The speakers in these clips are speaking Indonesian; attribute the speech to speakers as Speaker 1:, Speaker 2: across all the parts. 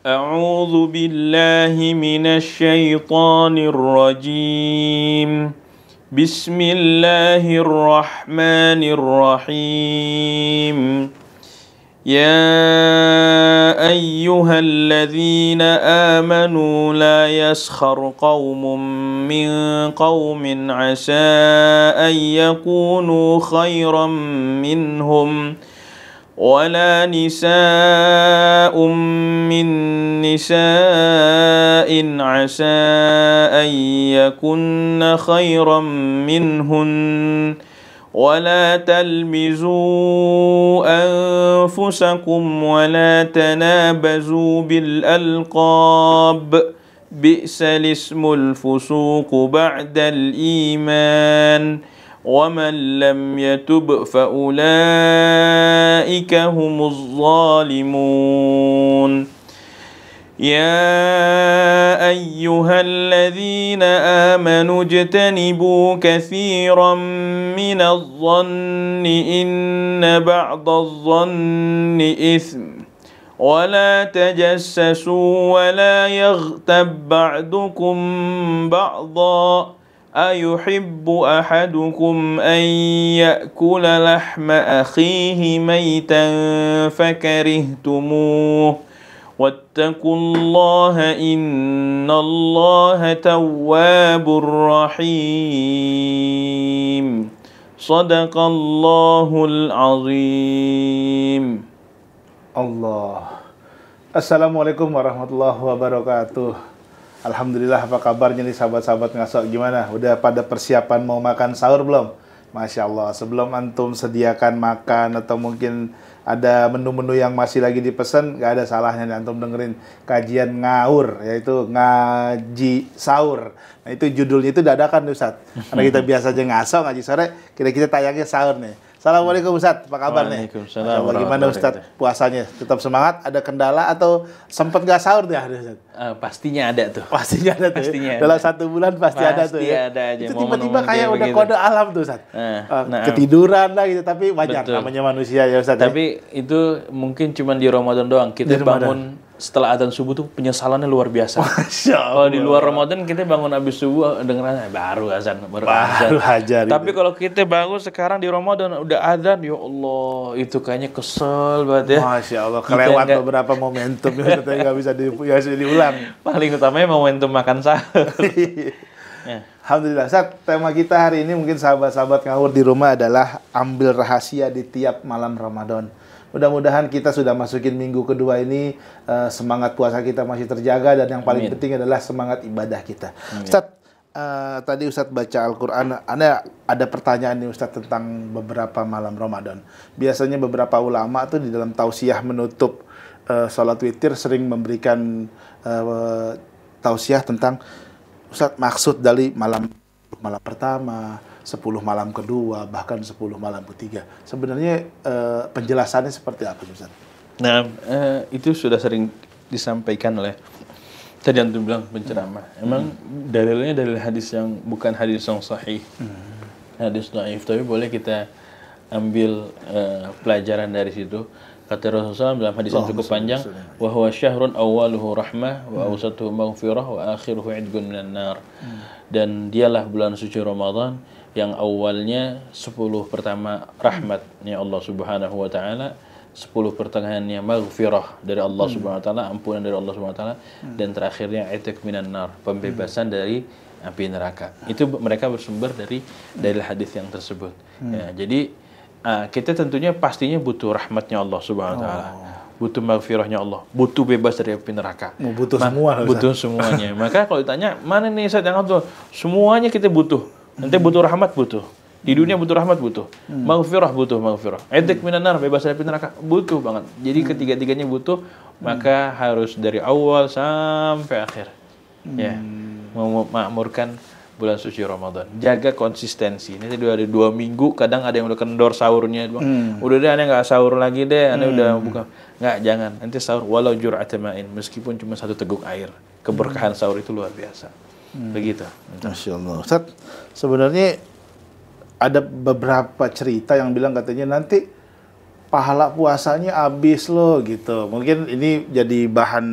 Speaker 1: أعوذ بالله من الشيطان الرجيم. بسم الله الرحمن الرحيم. يا أيها الذين آمنوا لا يسخر قوم من قوم عسى أن يكونوا خيرا منهم ولا نساء من نساء عسى أن يكن خيرا منهن ولا تلمزوا أنفسكم ولا تنابزوا بالألقاب بئس الاسم الفسوق بعد الإيمان ومن لم يتب فأولئك هم الظالمون. يا أيها الذين آمنوا اجتنبوا كثيرا من الظن إن بعض الظن إثم ولا تجسسوا ولا يغتب بعضكم بعضا أيحب أحدكم أن يأكل لحم أخيه ميتا فكرهتموه واتقوا الله إن الله تواب رحيم. صدق الله العظيم.
Speaker 2: Allah. Assalamualaikum warahmatullahi wabarakatuh. Alhamdulillah, apa kabarnya nih sahabat-sahabat ngasok? Gimana? Udah pada persiapan mau makan sahur belum? Masya Allah, sebelum antum sediakan makan atau mungkin ada menu-menu yang masih lagi dipesan, gak ada salahnya nih antum dengerin kajian ngawur, yaitu ngaji sahur. Nah itu judulnya itu dadakan nih Ustaz. Karena kita biasa aja ngasok ngaji sore, kita tayangnya sahur nih. Assalamualaikum Ustaz, apa kabar nih?
Speaker 1: Waalaikumsalam.
Speaker 2: Gimana Ustaz puasanya? Tetap semangat? Ada kendala atau sempat nggak sahur deh Ustaz?
Speaker 1: Pastinya ada tuh.
Speaker 2: Pastinya ada tuh.
Speaker 1: Pastinya
Speaker 2: Dalam
Speaker 1: ada.
Speaker 2: 1 bulan pasti ada tuh ya.
Speaker 1: Ada aja.
Speaker 2: Itu tiba-tiba kayak udah
Speaker 1: begitu.
Speaker 2: kode alam tuh Ustaz. Ketiduran lah gitu, tapi wajar.
Speaker 1: Betul.
Speaker 2: Namanya manusia ya Ustaz.
Speaker 1: Tapi itu mungkin cuma di Ramadan doang. Kita
Speaker 2: Di
Speaker 1: bangun setelah adzan subuh tuh penyesalannya luar biasa.
Speaker 2: Masya Allah.
Speaker 1: Kalau di luar Ramadan kita bangun habis subuh dengeran baru azan, baru
Speaker 2: ajar.
Speaker 1: Tapi kalau kita bangun sekarang di Ramadan udah adzan, ya Allah, itu kayaknya kesel banget ya.
Speaker 2: Masya Allah, kelewat beberapa momentum yang katanya nggak bisa diulang.
Speaker 1: Paling utamanya momentum makan sahur. Ya.
Speaker 2: Alhamdulillah, Ustaz, tema kita hari ini mungkin sahabat-sahabat ngawur di rumah adalah ambil rahasia di tiap malam Ramadan. Mudah-mudahan kita sudah masukin minggu kedua ini, semangat puasa kita masih terjaga, dan yang paling penting adalah semangat ibadah kita. Ustaz, tadi Ustaz baca Al-Quran, ada pertanyaan nih Ustaz tentang beberapa malam Ramadan. Biasanya beberapa ulama tuh di dalam tausiah menutup sholat witir sering memberikan tausiah tentang Ustaz maksud dari malam pertama, 10 malam kedua, bahkan 10 malam ketiga. Sebenarnya penjelasannya seperti apa Ustaz?
Speaker 1: Nah, itu sudah sering disampaikan oleh tadi antum bilang penceramah. Emang dalilnya dalil hadis yang bukan hadis yang sahih. Hadis dhaif, tapi boleh kita ambil pelajaran dari situ. Kata Rasulullah dalam hadis yang cukup panjang, wa huwa syahrun awwaluhu rahmah wa awsatuhu maghfirah wa akhiruhu idgun minan nar. Dan dialah bulan suci Ramadan yang awalnya 10 pertama rahmatnya Allah Subhanahu wa taala, 10 pertengahannya maghfirah dari Allah Subhanahu wa taala, ampunan dari Allah Subhanahu wa taala, dan terakhirnya itq minan nar, pembebasan dari api neraka. Itu mereka bersumber dari hadis yang tersebut. Ya, jadi kita tentunya pastinya butuh rahmatnya Allah Subhanahu wa taala. Butuh maghfirahnya Allah, butuh bebas dari api neraka.
Speaker 2: Butuh semua.
Speaker 1: Butuh semuanya. Maka kalau ditanya, mana nih Ustaz yang Abdul? Semuanya kita butuh. Nanti butuh rahmat, butuh. Di dunia butuh rahmat, butuh. Maghfirah, butuh maghfirah. Itq minan nar, bebas dari api neraka, butuh banget. Jadi ketiga-tiganya butuh, maka harus dari awal sampai akhir. Ya, memakmurkan bulan suci Ramadan. Jaga konsistensi. Ini tadi ada 2 minggu, kadang ada yang udah kendor sahurnya. Udah deh, aneh nggak sahur lagi deh, aneh udah buka. Nggak, jangan. Nanti sahur walau jur'atan ma'in, meskipun cuma 1 teguk air. Keberkahan sahur itu luar biasa. Begitu.
Speaker 2: Masya Allah. Ustaz, sebenarnya ada beberapa cerita yang bilang katanya nanti pahala puasanya habis loh gitu. Mungkin ini jadi bahan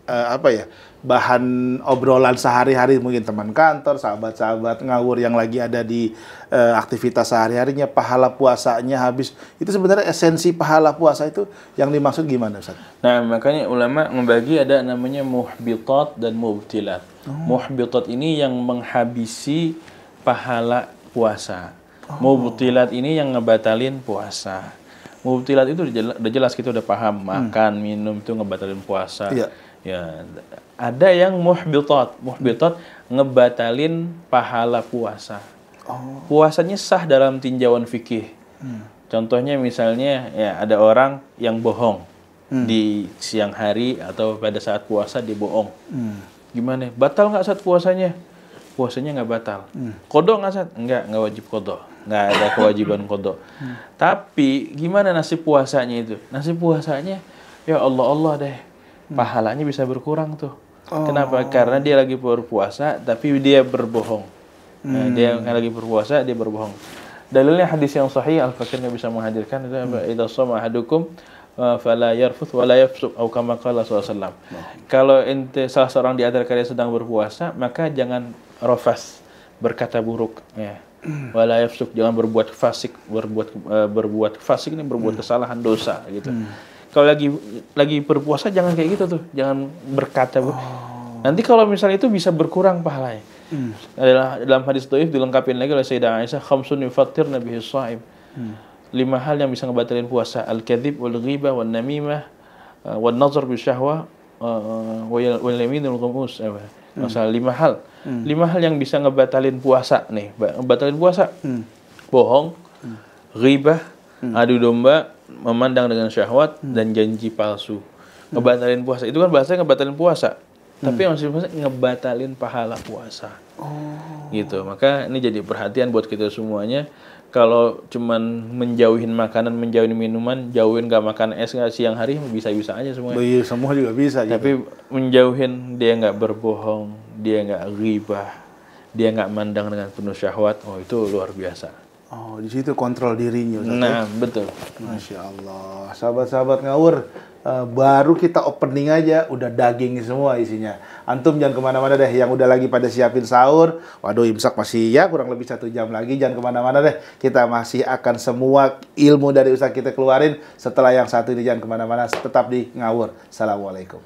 Speaker 2: apa ya, bahan obrolan sehari-hari, mungkin teman kantor, sahabat-sahabat ngawur yang lagi ada di aktivitas sehari-harinya, pahala puasanya habis. Itu sebenarnya esensi pahala puasa itu yang dimaksud gimana, Ustaz?
Speaker 1: Nah, makanya ulama membagi ada namanya muhbitat dan mubtilat. Muhbitat ini yang menghabisi pahala puasa. Mubtilat ini yang ngebatalin puasa. Mubtilat itu udah jelas kita udah paham, makan, minum itu ngebatalin puasa.
Speaker 2: Iya.
Speaker 1: Ya, ada yang muhbitat. Muhbitat ngebatalin pahala puasa. Puasanya sah dalam tinjauan fikih. Contohnya misalnya ya ada orang yang bohong di siang hari atau pada saat puasa dia bohong. Gimana? Batal nggak saat puasanya? Puasanya nggak batal. Qodho nggak saat? Nggak wajib qodho. Nggak ada kewajiban qodho. Tapi gimana nasib puasanya itu? Nasib puasanya ya Allah deh. Pahalanya bisa berkurang tuh. Kenapa? Karena dia lagi berpuasa tapi dia berbohong. Nah, dia lagi berpuasa dia berbohong. Dalilnya hadis yang sahih, Al-Fakir nggak bisa menghadirkan itu apa? Idza shama ahadukum fala yarfuth wala yafsuq atau kama qala sallallahu. Kalau ente salah seorang di antara kalian sedang berpuasa, maka jangan rafas, berkata buruk ya. Wala yafsuq, jangan berbuat fasik, berbuat fasik ini berbuat kesalahan, dosa gitu. Kalau lagi berpuasa jangan kayak gitu tuh, jangan berkata. Nanti kalau misalnya itu bisa berkurang pahalanya. Dalam hadis dhaif dilengkapi lagi oleh Sayyidah Aisyah, khamsun yufattirna bihi shaim. 5 hal yang bisa ngebatalin puasa: al-kadzib wal ghibah wan namimah wan nazar bi syahwah wal yaminul ghamus. Masalah 5 hal. 5 hal yang bisa ngebatalin puasa nih. Ngebatalin puasa. Bohong, ghibah, adu domba, memandang dengan syahwat, dan janji palsu. Ngebatalin puasa itu kan bahasanya ngebatalin puasa, tapi yang maksudnya ngebatalin pahala puasa. Gitu. Maka ini jadi perhatian buat kita semuanya. Kalau cuman menjauhin makanan, menjauhin minuman, jauhin gak makan es nggak siang hari, bisa-bisa aja semuanya.
Speaker 2: Iya, semua juga bisa.
Speaker 1: Tapi gitu. Menjauhin dia nggak berbohong, dia nggak ghibah, dia nggak mandang dengan penuh syahwat, itu luar biasa.
Speaker 2: Di situ kontrol dirinya.
Speaker 1: Nah, betul.
Speaker 2: Masya Allah. Sahabat-sahabat ngawur, baru kita opening aja udah daging semua isinya. Antum jangan kemana-mana deh, yang udah lagi pada siapin sahur. Waduh, imsak masih ya kurang lebih 1 jam lagi. Jangan kemana-mana deh, kita masih akan semua ilmu dari Ustaz kita keluarin. Setelah yang satu ini, jangan kemana-mana, tetap di ngawur. Assalamualaikum.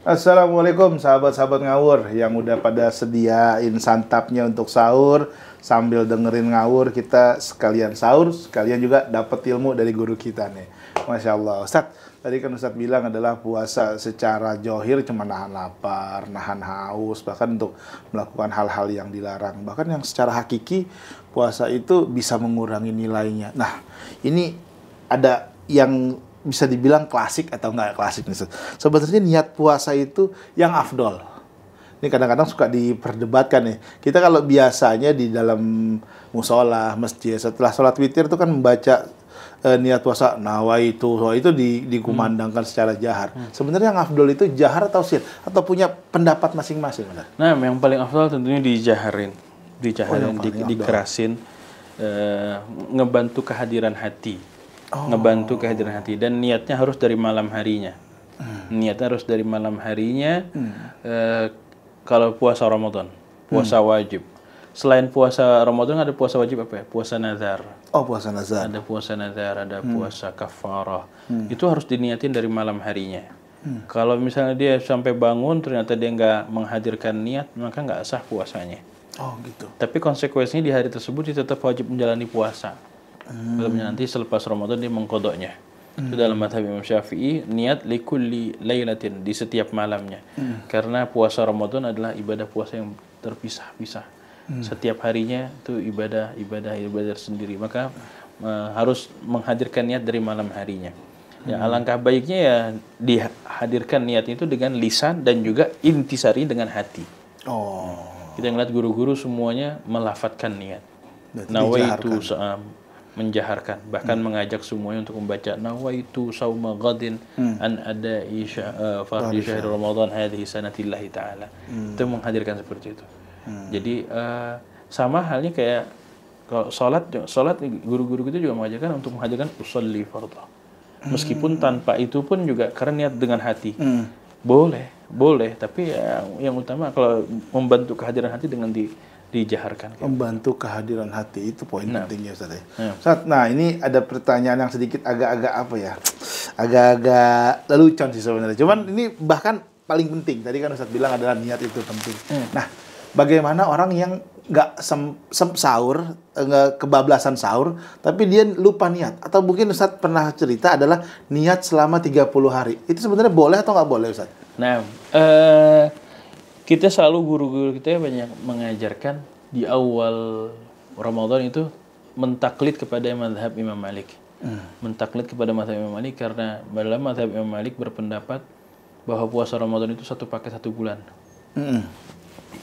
Speaker 2: Assalamualaikum sahabat-sahabat ngawur yang udah pada sediain santapnya untuk sahur. Sambil dengerin ngawur, kita sekalian sahur, sekalian juga dapat ilmu dari guru kita nih. Masya Allah. Ustadz, tadi kan Ustadz bilang adalah puasa secara johir cuma nahan lapar, nahan haus, bahkan untuk melakukan hal-hal yang dilarang. Bahkan yang secara hakiki, puasa itu bisa mengurangi nilainya. Nah, ini ada yang bisa dibilang klasik atau enggak klasik nih. Sebenarnya niat puasa itu yang afdol. Ini kadang-kadang suka diperdebatkan nih. Kita kalau biasanya di dalam musola, masjid, setelah sholat witir itu kan membaca niat puasa nawaitu, itu dikumandangkan secara jahar. Sebenarnya yang afdol itu jahar atau sir? Atau punya pendapat masing-masing?
Speaker 1: Nah, yang paling afdol tentunya dijaharin. dicahayaan, dikerasin, ngebantu kehadiran hati. Ngebantu kehadiran hati. Dan niatnya harus dari malam harinya. Niatnya harus dari malam harinya. Kalau puasa Ramadan, puasa wajib. Selain puasa Ramadan ada puasa wajib apa ya? Puasa nazar.
Speaker 2: Oh, puasa nazar.
Speaker 1: Ada puasa nazar, ada puasa kafarah. Itu harus diniatin dari malam harinya. Kalau misalnya dia sampai bangun ternyata dia nggak menghadirkan niat, maka nggak sah puasanya.
Speaker 2: Oh, gitu.
Speaker 1: Tapi konsekuensinya di hari tersebut dia tetap wajib menjalani puasa. Nanti selepas Ramadan dia mengkodoknya. Itu dalam mazhab Imam Syafi'i, niat likulli lailatin, di setiap malamnya. Karena puasa Ramadan adalah ibadah puasa yang terpisah-pisah. Setiap harinya itu ibadah sendiri. Maka harus menghadirkan niat dari malam harinya. Ya, alangkah baiknya ya dihadirkan niat itu dengan lisan dan juga intisari dengan hati. Kita ngeliat guru-guru semuanya melafadzkan niat. Nawaitu menjaharkan, bahkan mengajak semuanya untuk membaca nawaitu sauma ghadin an ada'i fardhi syahr Ramadan hadhihi sanatillahi ta'ala. Itu menghadirkan seperti itu. Jadi sama halnya kayak kalau salat guru-guru kita juga mengajarkan untuk menghadirkan usolli fardha. Meskipun tanpa itu pun juga karena niat dengan hati. Boleh, tapi yang utama kalau membantu kehadiran hati dengan dijaharkan.
Speaker 2: Membantu kehadiran hati itu poin pentingnya, Ustaz ya. Ustaz, nah ini ada pertanyaan yang sedikit agak-agak apa ya? Agak-agak lelucon sih sebenarnya. Cuman ini bahkan paling penting. Tadi kan Ustaz bilang adalah niat itu penting. Nah, bagaimana orang yang nggak sahur, nggak kebablasan sahur, tapi dia lupa niat? Atau mungkin Ustaz pernah cerita adalah niat selama 30 hari. Itu sebenarnya boleh atau nggak boleh, Ustaz?
Speaker 1: Nah, kita selalu guru-guru kita banyak mengajarkan di awal Ramadan itu mentaklid kepada mazhab Imam Malik. Mentaklid kepada mazhab Imam Malik karena dalam mazhab Imam Malik berpendapat bahwa puasa Ramadan itu 1 paket 1 bulan.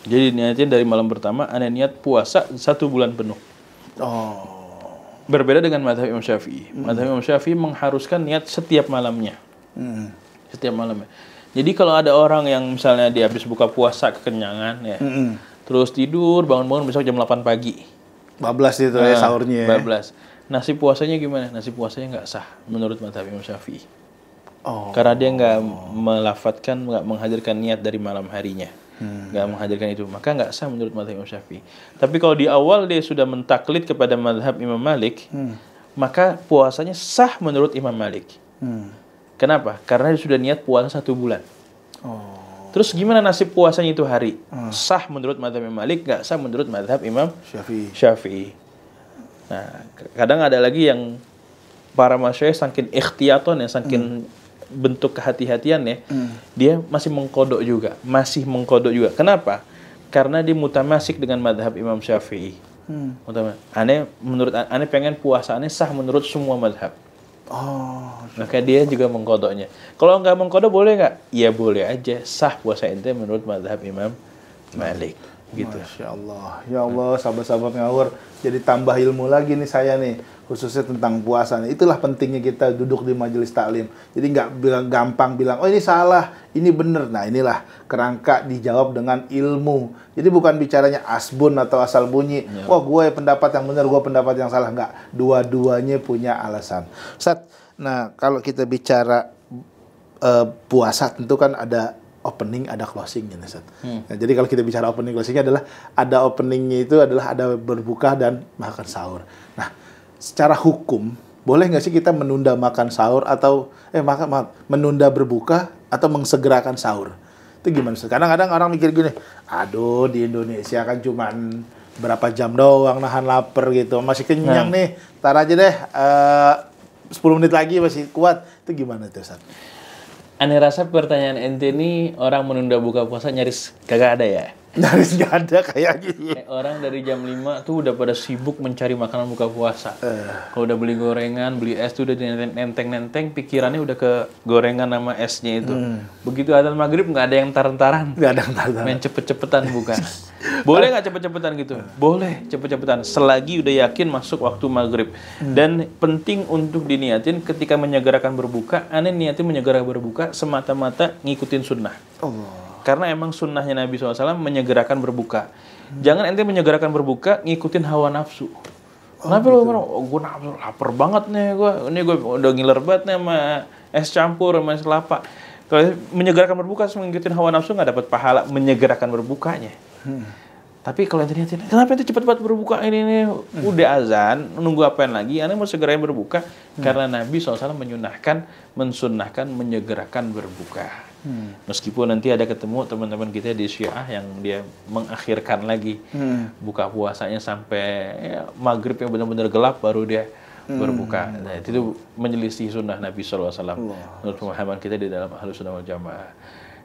Speaker 1: Jadi niatnya dari malam pertama, ada niat puasa 1 bulan penuh. Berbeda dengan mazhab Imam Syafi'i. Mazhab Imam Syafi'i mengharuskan niat setiap malamnya. Setiap malamnya. Jadi kalau ada orang yang misalnya dia habis buka puasa kekenyangan ya, terus tidur, bangun-bangun besok jam 8 pagi.
Speaker 2: Bablas itu ya sahurnya.
Speaker 1: Bablas. Nasi puasanya gimana? Nasi puasanya nggak sah menurut mazhab Imam Syafi'i. Karena dia nggak melafadzkan, nggak menghadirkan niat dari malam harinya. Nggak menghadirkan itu, maka nggak sah menurut mazhab Imam Syafi'i. Tapi kalau di awal dia sudah mentaklid kepada mazhab Imam Malik, maka puasanya sah menurut Imam Malik. Kenapa? Karena dia sudah niat puasa 1 bulan. Terus gimana nasib puasanya itu hari? Sah menurut mazhab Imam Malik, nggak sah menurut mazhab Imam Syafi'i. Nah, kadang ada lagi yang para masyayikh saking ikhtiyatan ya, saking bentuk kehati-hatian ya, dia masih mengkodok juga. Kenapa? Karena dia mutamasik dengan mazhab Imam Syafi'i. Aneh pengen puasaannya sah menurut semua mazhab. Maka dia juga mengkodoknya. Kalau nggak mengkodok boleh nggak? Ya boleh aja, sah puasa ente menurut mazhab Imam Malik. Gitu.
Speaker 2: Masya Allah, ya Allah, sahabat-sahabat ngawur, jadi tambah ilmu lagi nih saya nih, khususnya tentang puasa nih. Itulah pentingnya kita duduk di majelis taklim. Jadi nggak gampang bilang, oh ini salah, ini benar. Nah inilah kerangka dijawab dengan ilmu. Jadi bukan bicaranya asbun atau asal bunyi. Wah gue pendapat yang benar, gue pendapat yang salah. Nggak, dua-duanya punya alasan. Ustaz, nah kalau kita bicara puasa tentu kan ada opening, ada closing-nya, Ustaz. Nah, jadi kalau kita bicara opening closing-nya adalah ada opening-nya itu adalah ada berbuka dan makan sahur. Nah, secara hukum boleh nggak sih kita menunda makan sahur atau menunda berbuka atau mengsegerakan sahur? Itu gimana, Ustaz? Kadang-kadang orang mikir gini, aduh di Indonesia kan cuman berapa jam doang nahan lapar gitu, masih kenyang nih, tar aja deh 10 menit lagi masih kuat. Itu gimana tuh, Ustaz?
Speaker 1: Aneh rasa pertanyaan ente ini orang menunda buka puasa nyaris kagak ada ya?
Speaker 2: Nyaris nggak ada kayaknya.
Speaker 1: Orang dari jam 5 tuh udah pada sibuk mencari makanan buka puasa. Kalau udah beli gorengan, beli es tuh udah nenteng-nenteng, pikirannya udah ke gorengan sama esnya itu. Begitu adzan maghrib nggak ada yang taran-taran.
Speaker 2: Nggak ada yang taran-taran.
Speaker 1: Main cepet-cepetan bukan? Boleh nggak cepet-cepetan gitu? Boleh cepet-cepetan. Selagi udah yakin masuk waktu maghrib. Dan penting untuk diniatin ketika menyegerakan berbuka, aneh niatin menyegerakan berbuka semata-mata ngikutin sunnah. Karena emang sunnahnya Nabi SAW menyegerakan berbuka. Jangan ente menyegerakan berbuka ngikutin hawa nafsu. Kenapa lu gue nafsu lapar banget nih gue udah ngiler banget nih sama es campur sama es kelapa. Kalau menyegerakan berbuka ngikutin hawa nafsu nggak dapat pahala menyegerakan berbukanya. Tapi kalau ente lihatin, kenapa ente cepat-cepat berbuka ini udah azan, nunggu apaan lagi? Anda mau segerain berbuka karena Nabi SAW mensunnahkan menyegerakan berbuka. Meskipun nanti ada ketemu teman-teman kita di Syiah yang dia mengakhirkan lagi buka puasanya sampai maghrib yang benar-benar gelap baru dia berbuka. Nah, itu menyelisih sunnah Nabi SAW. Menurut pemahaman kita di dalam Ahlus Sunnah wal Jamaah.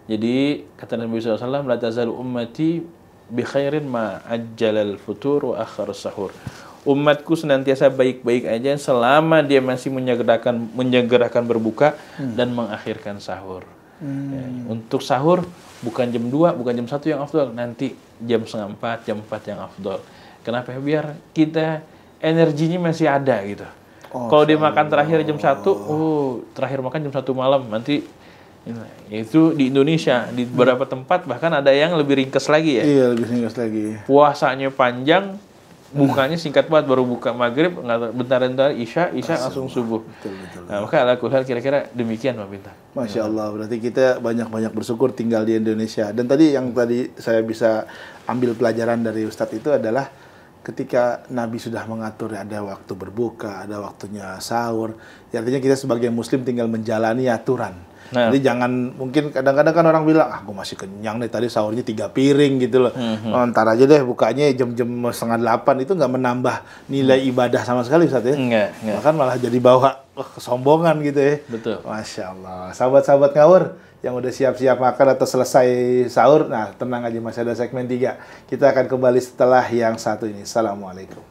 Speaker 1: Jadi kata Nabi SAW, la tazalu ummati bi khairin ma ajjalal futur wa akhar sahur. Umatku senantiasa baik-baik aja selama dia masih menyegerakan berbuka dan mengakhirkan sahur. Ya, untuk sahur bukan jam 2, bukan jam 1 yang afdal, nanti jam 3:30, jam 4 yang afdal. Kenapa? Biar kita energinya masih ada gitu. Kalau dia makan terakhir jam 1, terakhir makan jam 1 malam, nanti itu di Indonesia, di beberapa tempat bahkan ada yang lebih ringkes lagi ya.
Speaker 2: Iya, lebih ringkes lagi.
Speaker 1: Puasanya panjang, bukanya singkat banget, baru buka maghrib, bentar-bentar isya langsung subuh.
Speaker 2: Betul.
Speaker 1: Nah, maka ala kulli hal kira-kira demikian Pak Bintang.
Speaker 2: Masya Allah, berarti kita banyak-banyak bersyukur tinggal di Indonesia. Dan tadi yang saya bisa ambil pelajaran dari Ustadz itu adalah ketika Nabi sudah mengatur ada waktu berbuka, ada waktunya sahur. Ya, artinya kita sebagai Muslim tinggal menjalani aturan. Jadi jangan, mungkin kadang-kadang kan orang bilang, gue masih kenyang nih, tadi sahurnya 3 piring gitu loh. Ntar aja deh bukanya jam-jam 7:30, itu nggak menambah nilai ibadah sama sekali Ustaz ya?
Speaker 1: Enggak.
Speaker 2: Bahkan malah jadi bawa kesombongan gitu ya.
Speaker 1: Betul.
Speaker 2: Masya Allah. Sahabat-sahabat ngawur yang udah siap-siap makan atau selesai sahur, nah tenang aja, masih ada segmen 3. Kita akan kembali setelah yang satu ini. Assalamualaikum.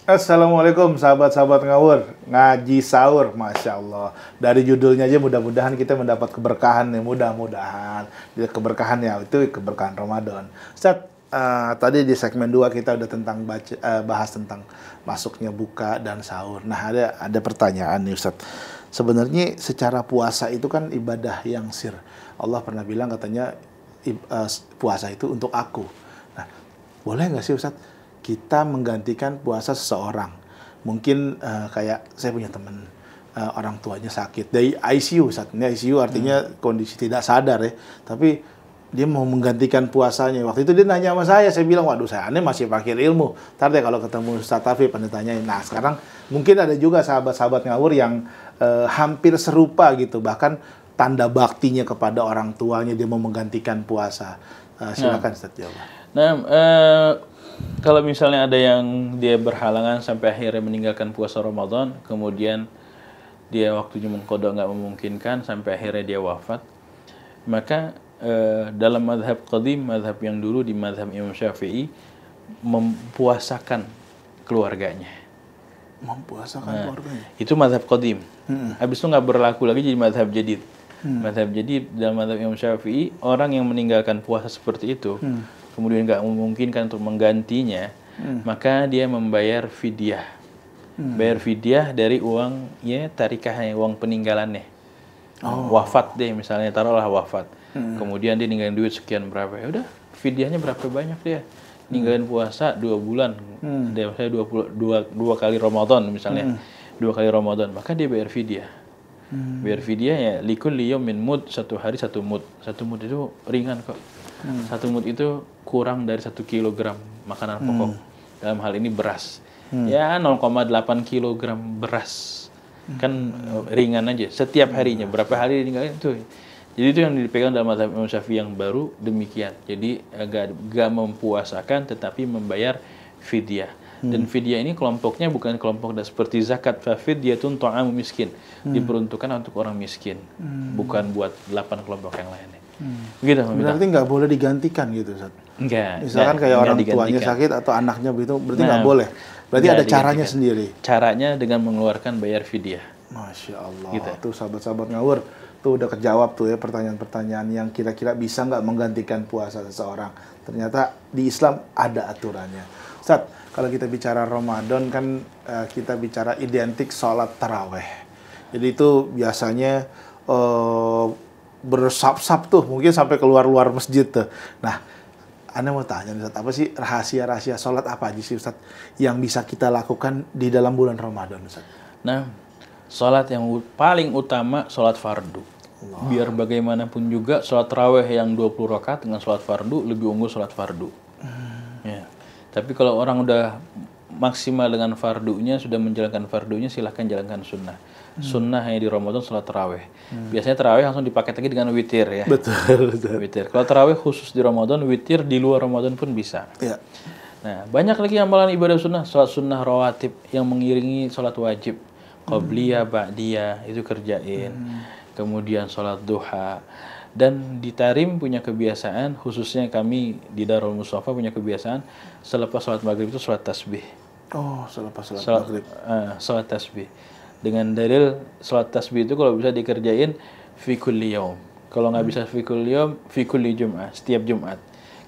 Speaker 2: Assalamualaikum sahabat-sahabat ngawur, ngaji sahur, Masya Allah. Dari judulnya aja mudah-mudahan kita mendapat keberkahan nih, mudah-mudahan. Keberkahan ya, itu keberkahan Ramadan. Ustaz, tadi di segmen 2 kita udah tentang bahas tentang masuknya buka dan sahur. Nah, ada pertanyaan nih Ustaz. Sebenarnya secara puasa itu kan ibadah yang sir. Allah pernah bilang katanya puasa itu untuk aku. Nah, boleh nggak sih Ustaz kita menggantikan puasa seseorang? Mungkin kayak saya punya teman orang tuanya sakit dari ICU, saat ini ICU artinya kondisi tidak sadar ya, tapi dia mau menggantikan puasanya. Waktu itu dia nanya sama saya bilang, waduh saya masih pakai ilmu, ntar deh kalau ketemu Ustaz Taufik pada tanyain. Nah sekarang mungkin ada juga sahabat-sahabat ngawur yang hampir serupa gitu, bahkan tanda baktinya kepada orang tuanya dia mau menggantikan puasa. Silakan Ustaz jawab.
Speaker 1: Kalau misalnya ada yang dia berhalangan sampai akhirnya meninggalkan puasa Ramadan, kemudian dia waktunya mengqadha nggak memungkinkan sampai akhirnya dia wafat, maka dalam mazhab qadim, mazhab yang dulu di mazhab Imam Syafi'i, mempuasakan keluarganya.
Speaker 2: Mempuasakan keluarganya?
Speaker 1: Itu mazhab qadim. Habis itu nggak berlaku lagi jadi mazhab jadid. Mazhab jadid dalam mazhab Imam Syafi'i, orang yang meninggalkan puasa seperti itu, kemudian nggak memungkinkan untuk menggantinya, maka dia membayar fidyah. Bayar fidyah dari uang tarikahnya, uang peninggalannya. Wafat deh misalnya, taruhlah wafat. Kemudian dia ninggalin duit sekian berapa, ya udah fidyahnya berapa banyak dia. Ninggalin puasa 2 bulan, dia misalnya 2 kali Ramadan misalnya. 2 kali Ramadan, maka dia bayar fidyah. Bayar fidyah ya likulli yaumin mud, 1 hari 1 mud. 1 mud itu ringan kok. 1 mud itu kurang dari 1 kilogram makanan pokok. Dalam hal ini beras. Ya 0,8 kilogram beras. Kan ringan aja setiap harinya. Berapa hari ditinggalin itu. Jadi itu yang dipegang dalam mazhab Imam Syafi'i yang baru demikian. Jadi agak mempuasakan tetapi membayar fidyah. Dan fidyah ini kelompoknya bukan kelompok seperti zakat. Fidyatun ta'amu miskin. Diperuntukkan untuk orang miskin. Bukan buat 8 kelompok yang lainnya. Begitu,
Speaker 2: berarti nggak boleh digantikan gitu, Ustaz?
Speaker 1: Enggak.
Speaker 2: Misalkan kayak orang tuanya sakit atau anaknya begitu, berarti nggak boleh. Berarti ada caranya sendiri.
Speaker 1: Caranya dengan mengeluarkan bayar fidyah.
Speaker 2: Masya Allah.
Speaker 1: Gitu.
Speaker 2: Tuh sahabat-sahabat ngawur, tuh udah kejawab tuh ya pertanyaan-pertanyaan yang kira-kira bisa nggak menggantikan puasa seseorang. Ternyata di Islam ada aturannya. Ustaz, kalau kita bicara Ramadan kan kita bicara identik sholat taraweh. Jadi itu biasanya bersap-sap tuh, mungkin sampai keluar-luar masjid tuh. Nah, Anda mau tanya Ustaz, apa sih rahasia-rahasia sholat apa aja sih Ustaz yang bisa kita lakukan di dalam bulan Ramadan Ustaz?
Speaker 1: Nah, sholat yang paling utama sholat fardu. Biar bagaimanapun juga sholat tarawih yang 20 rakaat dengan sholat fardu lebih unggul sholat fardu. Ya. Tapi kalau orang udah maksimal dengan fardunya, sudah menjalankan fardunya, silahkan jalankan sunnah. Sunnah hanya di Ramadan sholat tarawih. Biasanya tarawih langsung dipakai lagi dengan witir ya.
Speaker 2: Betul.
Speaker 1: Witir. Kalau tarawih khusus di Ramadan, witir di luar Ramadan pun bisa.
Speaker 2: Ya.
Speaker 1: Nah, banyak lagi amalan ibadah sunnah, sholat sunnah rawatib yang mengiringi sholat wajib. Qobliyah, ba'diyah, itu kerjain. Kemudian sholat duha. Dan di Tarim punya kebiasaan, khususnya kami di Darul Mustafa punya kebiasaan, selepas sholat maghrib itu sholat tasbih.
Speaker 2: Oh, selepas sholat maghrib.
Speaker 1: Sholat tasbih. Dengan dalil sholat tasbih itu kalau bisa dikerjain fi kulli yaum. Kalau nggak bisa fi kulli yaum, fi kulli jum'ah, setiap Jumat.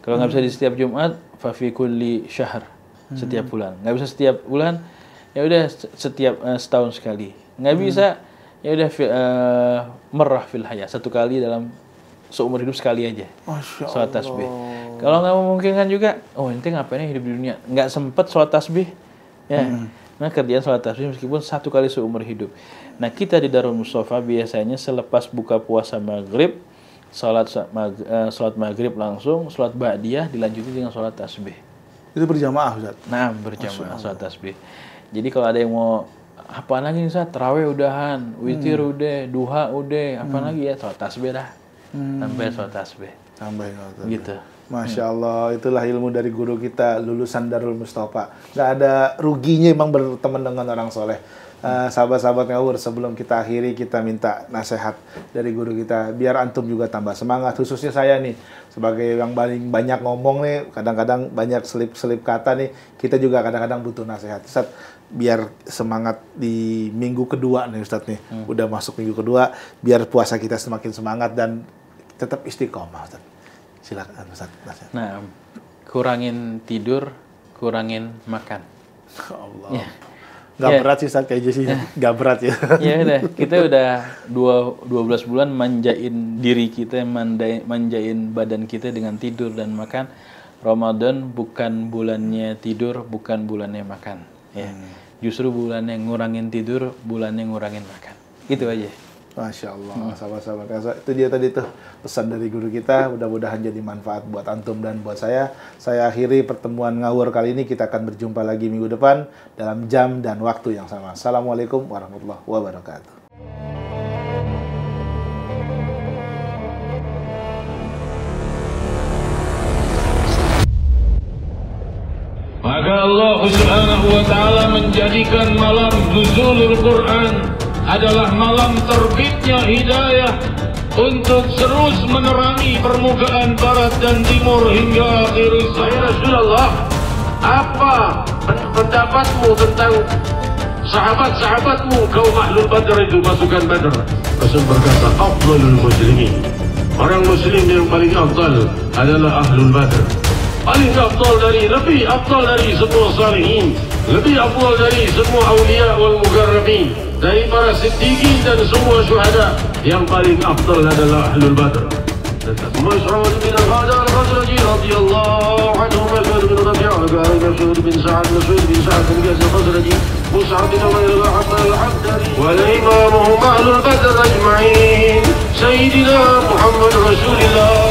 Speaker 1: Kalau nggak bisa di setiap Jumat, fa fi kulli syahr, setiap bulan. Nggak bisa setiap bulan, ya udah setiap setahun sekali. Nggak bisa, ya udah merah fil hayat, satu kali dalam seumur hidup sekali aja. Sholat tasbih. Kalau nggak memungkinkan juga, oh nanti ngapain hidup di dunia? Nggak sempet sholat tasbih, ya. Nah, kerjaan sholat tasbih meskipun satu kali seumur hidup. Nah, kita di Darul Mustafa biasanya selepas buka puasa maghrib, sholat maghrib langsung, sholat ba'diyah dilanjuti dengan sholat tasbih.
Speaker 2: Itu berjamaah, Ustaz?
Speaker 1: Nah, berjamaah sholat tasbih. Jadi kalau ada yang mau, apa lagi nih Ustaz? Tarawih udahan, witir udah, duha udah, apa lagi ya? Sholat tasbih dah. Tambahin sholat tasbih.
Speaker 2: Tambahin sholat tasbih.
Speaker 1: Gitu.
Speaker 2: Masya Allah, itulah ilmu dari guru kita, lulusan Darul Mustafa. Nggak ada ruginya emang berteman dengan orang soleh. Sahabat-sahabat ngawur, sebelum kita akhiri, kita minta nasihat dari guru kita. Biar antum juga tambah semangat, khususnya saya nih. Sebagai yang paling banyak ngomong nih, kadang-kadang banyak selip-selip kata nih, kita juga kadang-kadang butuh nasihat. Ustaz, biar semangat di minggu kedua nih Ustaz nih. Udah masuk minggu kedua, biar puasa kita semakin semangat dan tetap istiqomah Ustaz. Silakan Ustaz.
Speaker 1: Nah, kurangin tidur, kurangin makan.
Speaker 2: Allah.
Speaker 1: Ya.
Speaker 2: Gak berat sih Ustaz kayak sih. Gak berat ya.
Speaker 1: Ya udah, kita udah 12 bulan manjain diri kita, manjain badan kita dengan tidur dan makan. Ramadan bukan bulannya tidur, bukan bulannya makan. Ya. Justru bulannya ngurangin tidur, bulannya ngurangin makan. Itu aja.
Speaker 2: Masya Allah, sahabat-sahabat. Itu dia tadi tuh pesan dari guru kita. Mudah-mudahan jadi manfaat buat antum dan buat saya. Saya akhiri pertemuan ngawur kali ini. Kita akan berjumpa lagi minggu depan dalam jam dan waktu yang sama. Assalamualaikum warahmatullahi wabarakatuh.
Speaker 3: Maka Allah Subhanahu wa taala menjadikan malam nuzulul Quran adalah malam terbitnya hidayah untuk terus menerangi permukaan barat dan timur hingga akhir zaman. Ya Rasulullah, apa pendapatmu tentang sahabat-sahabatmu kaum Ahlul Badr itu, pasukan Badr? Rasul berkata, afdalul muslimin, orang muslim yang paling afdal adalah Ahlul Badr. Paling afdal dari, lebih afdal dari semua salihin, lebih afdal dari semua awliya wal mukarrabin, dari para siddiqin dan semua syuhada. Yang paling afdal adalah Ahlul Badr. Mas'ud bin al-Khazraj radhiyallahu anhu, Mas'ud bin Rabi'ah, Mas'ud bin Sa'ad, Mas'ud bin Sa'ad bin al-Khazraj, Mus'ab bin Umair al-Abdari, wal imamuhum Ahlul Badr ajma'in, Sayyidina Muhammad Rasulullah